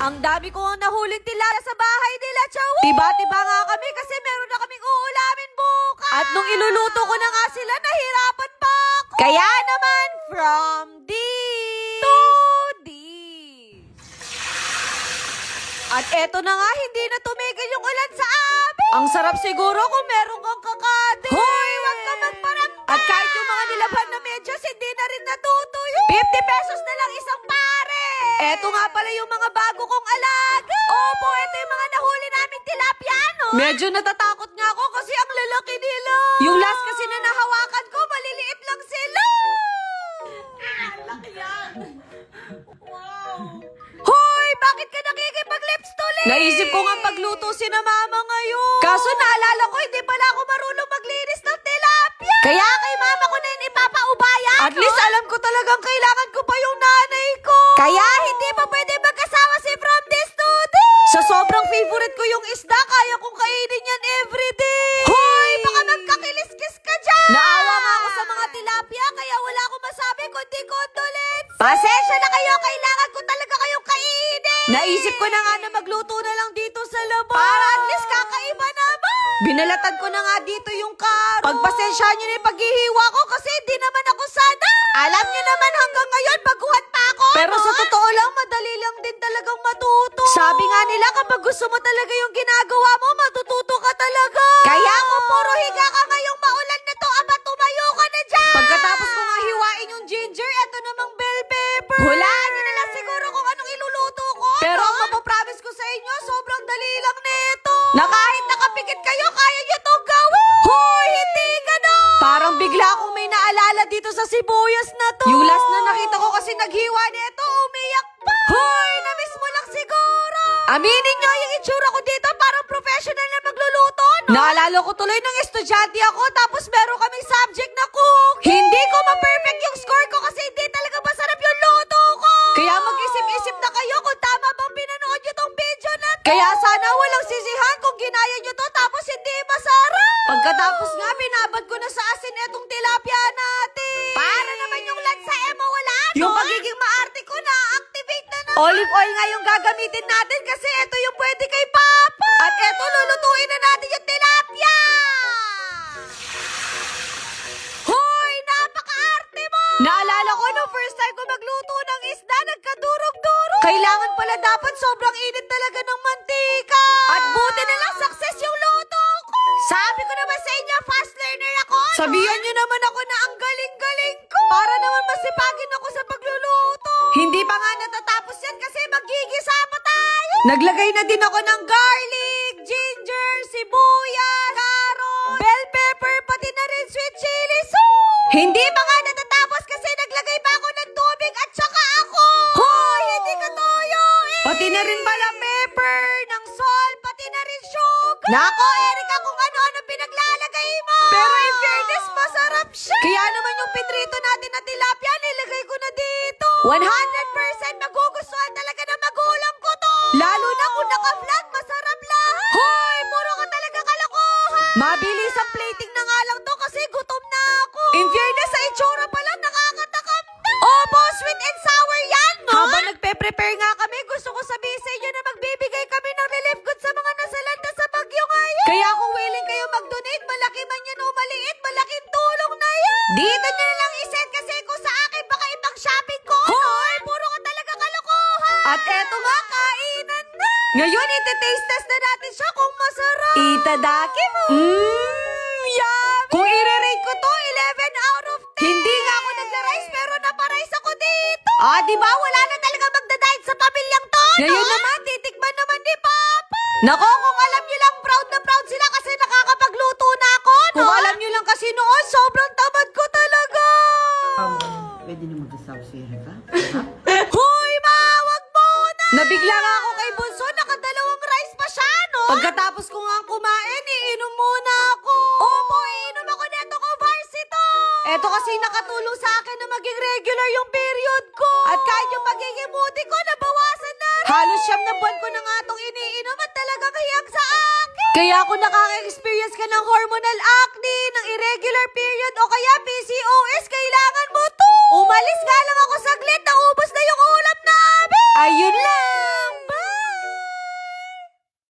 Ang dami ko ang nahuling tilapia sa bahay nila, Chow. Tiba-tiba nga kami kasi meron na kaming uulamin bukas. At nung iluluto ko na nga sila, nahirapan pa ako. Kaya naman, from this to this. At eto na nga, hindi na tumigil yung ulan sa amin. Ang sarap siguro kung meron kang kakade. Hoy, wag ka magparamdam. At kahit yung mga nilabhan na medyas, hindi na rin natutuyo. 50 pesos na lang isang pare. Eto nga pala yung mga bago kong alaga. Opo, eto yung mga nahuli namin tilapia, no? Medyo natatakot nga ako kasi ang lalaki nila. Yung last kasi na nahawakan ko, maliliit lang sila. Laki yan. Wow. Hoy, bakit ka nakikipag-lips tuloy? Naisip ko nga pagluto si na mama ngayon. Kaso naalala ko, hindi pala ako marunong maglinis ng tilapia. Kaya kay mama ko na yun ipapaubaya. At least alam ko talagang kailangan ko pa yung nanay ko. Kaya hindi pa pwede magkasama si from this to this. Sa sobrang favorite ko yung isda, kaya kong kainin yan everyday. Hoy, baka magkakilis-kis ka dyan. Naawa nga ako sa mga tilapia, kaya wala akong masabi kundi condolence. Pasensya na kayo, kailangan ko talaga kayong kainin. Naisip ko na nga na magluto na lang dito sa labas. Para at least kakaiba naman. Binalatan ko na nga dito yung karo. Pagpasensyahan nyo na yung paghihiwa ko kasi hindi naman ako sana. Alam nyo naman hanggang ngayon, baguhan pa ako. Pero sa totoo lang, madali lang din talagang matuto. Sabi nga nila, kapag gusto mo talaga yung ginagawa mo, matututo ka talaga. Kaya kung puro higa ka ngayong maulan na to, aba tumayo ka na dyan. Pagkatapos ko nga hiwain yung ginger, eto namang bell pepper. Hulaan nyo na lang siguro kung anong iluluto ko. Pero ang mapapromise ko sa inyo, sobrang dali lang nito. Na kahit nakapikit kayo, kaya nyo to gawin. Hoy, hindi ganon. Parang bigla akong may naalala dito sa sibuyas na to. Yung last na nakita ko kasi naghiwa nito, umiyak pa. Hoy, na-miss mo lang siguro. Aminin nyo, yung itsura ko dito, parang professional na magluluto, no? Naalala ko tuloy ng estudyante ako, tapos meron kaming subject na cook. Hindi ko ma-perfect yung score ko kasi hindi talaga masarap yung luto ko. Kaya mag-isip-isip na kayo kung tama bang pinanood nyo tong video na to. Kaya sana walang sisihan kung ginaya nyo to tapos hindi masarap. Pagkatapos nga, binabad ko na sa asin etong tilapia natin. Para naman yung lansa wala, no? Yung pagiging maarte ko na-activate na naman. Olive oil nga yung gagamitin natin kasi ito yung pwede kay Papa. At eto, lulutuin na natin yung tilapia. Hoy, napaka-arte mo! Naalala ko nung first time ko magluto ng isda, nagkadurog-durog. Kailangan pala dapat sobrang init talaga ng mantika. At buti na lang success yung luto ko. Sabi ko naman sa inyo, fast learner ako. Sabihan nyo naman ako na ang galing-galing ko. Para naman masipagin ako sa pagluluto. Hindi pa nga natatapos yan kasi magigisa pa tayo. Naglagay na din ako ng garlic, ginger, sibuyas, carrot, bell pepper, pati na rin sweet chili sauce. Hindi pa nga natatapos kasi naglagay pa ako ng tubig at saka ako. Hoy, hindi ka toyo eh. Pati na rin pala pepper, ng salt, pati na rin sugar. Nako, Erika, kung ano-ano pinaglalagay mo. Pero in fairness, masarap siya. Kaya naman yung pitrito natin na tilapia, nilagay ko na dito. 100% magugustuhan talaga ng magulang ko to. Lalo na kung naka-vlog, masarap lahat. Hoy, puro ka talaga kalokohan. Mabilis ang plating na nga lang to kasi gutom na ako. In fairness, sa itsura pala, nakakatakam na. Opo, sweet and sour yan, no? Habang nagpe-prepare nga kami, gusto ko sabihin sa inyo na magbibigay kami ng relief goods sa mga nasalanta sa bagyo ngayon. Kaya kung willing kayo mag-donate, malaki man yan o maliit, malaking tulong na yan. Dito nyo na lang isend kasi kung sa akin baka ibang shopping ko. Hoy, puro ka talaga kalokohan. At eto nga, kainan na. Ngayon, iti-taste test na natin siya kung masarap. Itadaki mo. Yummy. Kung i-rate ko to, 11 out of 10. Hindi nga ako nag-rice pero naparice ako dito. Ah, di ba? Wala na talaga magdadiet sa pamilyang to, no? Ngayon naman, titikman naman ni Papa. Nako, kung alam nyo lang, proud na proud sila kasi nakakapagluto na ako, no? Kung alam nyo lang kasi noon, sobrang tamad ko talaga. Pwede na mag-asawa si Erika? Hoy, ma, wag muna. Nabigla nga ako kay Bunso, nakadalawang rice pa siya, no? Pagkatapos ko nga kumain, iinom muna ako. Opo, iinom ako neto ko, Varsito. Eto kasi nakatulong sa akin na maging regular yung period ko. At kahit yung pagiging moody ko, nabawasan na rin. Halos 9 na buwan ko na nga itong iniinom at talagang hiyag sa akin. Kaya kung nakaka-experience ka ng hormonal acne, ng irregular period o kaya PCOS, kailangan mo to. Umalis nga lang ako saglit, naubos na yung ulam namin. Ayun lang.